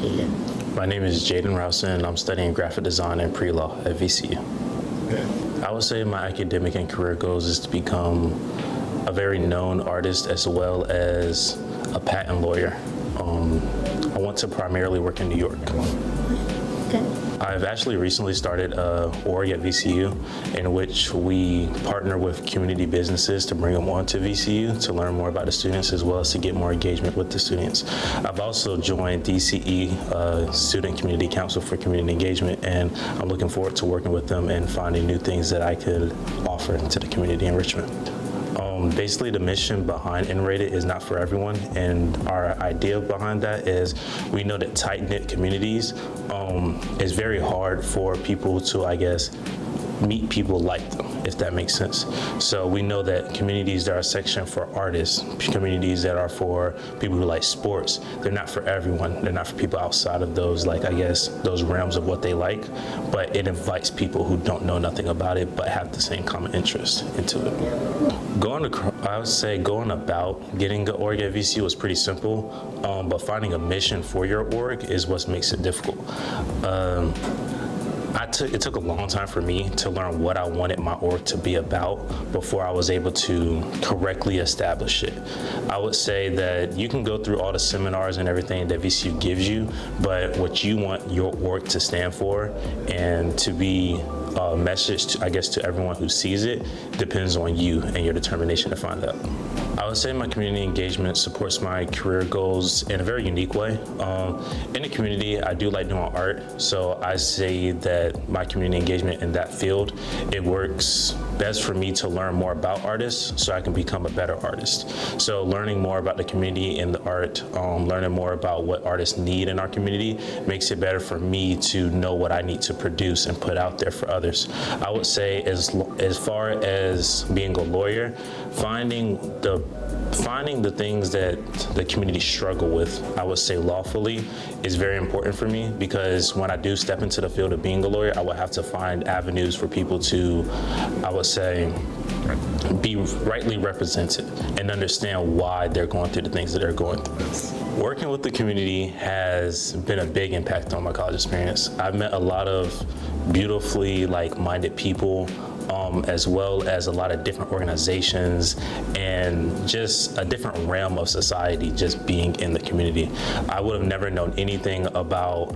kanila? My name is Jadon Rowson, and I'm studying graphic design and pre-law at VCU. I would say my academic and career goals is to become a very known artist as well as a patent lawyer. I want to primarily work in New York. Okay. I've actually recently started a org at VCU in which we partner with community businesses to bring them onto VCU to learn more about the students as well as to get more engagement with the students. I've also joined DCE, Student Community Council for Community Engagement, and I'm looking forward to working with them and finding new things that I could offer to the community in Richmond. Basically, the mission behind N-Rated is not for everyone, and our idea behind that is we know that tight-knit communities is very hard for people to, I guess, meet people like them, if that makes sense. So we know that communities that are sectioned for artists, communities that are for people who like sports, they're not for everyone. They're not for people outside of those, like, I guess, those realms of what they like, but it invites people who don't know nothing about it but have the same common interest into it. I would say going about getting the org at VCU was pretty simple, but finding a mission for your org is what makes it difficult. It took a long time for me to learn what I wanted my org to be about before I was able to correctly establish it. I would say that you can go through all the seminars and everything that VCU gives you, but what you want your org to stand for and to be a message, I guess, to everyone who sees it depends on you and your determination to find out. I would say my community engagement supports my career goals in a very unique way. In the community, I do like doing art, so I say that my community engagement in that field, it works best for me to learn more about artists so I can become a better artist. So learning more about the community and the art, learning more about what artists need in our community makes it better for me to know what I need to produce and put out there for others. I would say as far as being a lawyer, finding the things that the community struggle with, I would say lawfully, is very important for me, because when I do step into the field of being a lawyer, I would have to find avenues for people to, I would say, be rightly represented and understand why they're going through the things that they're going through. Working with the community has been a big impact on my college experience. I've met a lot of beautifully like-minded people, as well as a lot of different organizations and just a different realm of society just being in the community. I would have never known anything about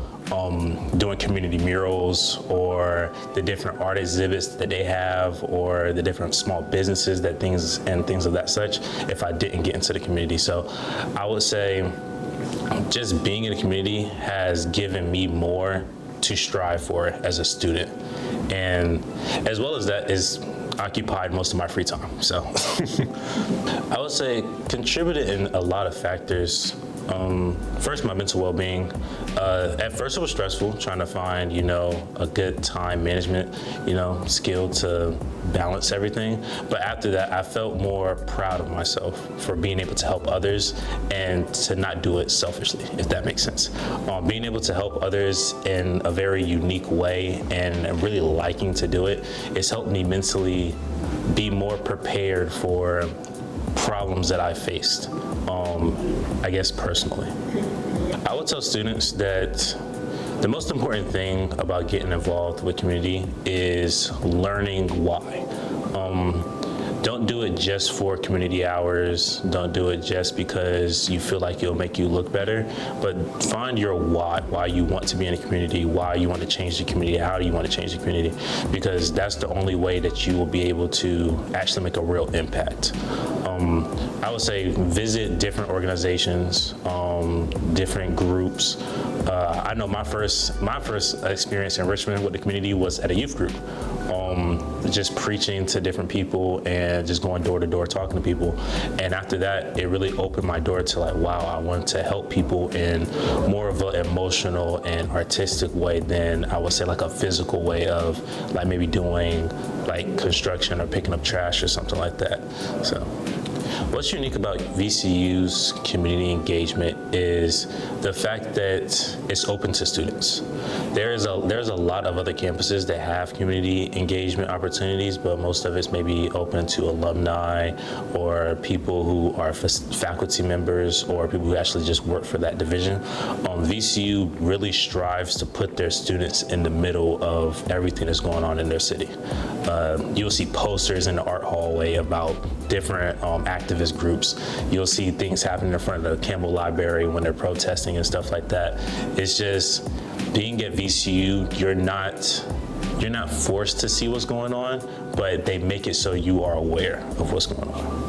doing community murals or the different art exhibits that they have or the different small businesses that things of that such if I didn't get into the community. So I would say just being in the community has given me more to strive for as a student, and as well as that is occupied most of my free time. So I would say contributed in a lot of factors. First, my mental well-being. At first it was stressful trying to find, a good time management, skill to balance everything. But after that, I felt more proud of myself for being able to help others and to not do it selfishly, if that makes sense. Being able to help others in a very unique way and really liking to do it, it's helped me mentally be more prepared for problems that I faced, I guess personally. I would tell students that the most important thing about getting involved with community is learning why. Don't do it just for community hours. Don't do it just because you feel like it'll make you look better, but find your why you want to be in a community, why you want to change the community, how do you want to change the community, because that's the only way that you will be able to actually make a real impact. I would say visit different organizations, different groups. I know my first experience in Richmond with the community was at a youth group. Just preaching to different people and just going door to door talking to people. And after that, it really opened my door to like, wow, I want to help people in more of an emotional and artistic way than I would say like a physical way of like maybe doing like construction or picking up trash or something like that. So. What's unique about VCU's community engagement is the fact that it's open to students. There's a lot of other campuses that have community engagement opportunities, but most of it's maybe open to alumni or people who are faculty members or people who actually just work for that division. VCU really strives to put their students in the middle of everything that's going on in their city. You'll see posters in the art hallway about different activist groups. You'll see things happening in front of the Campbell Library when they're protesting and stuff like that. It's just being at VCU, you're not forced to see what's going on, but they make it so you are aware of what's going on.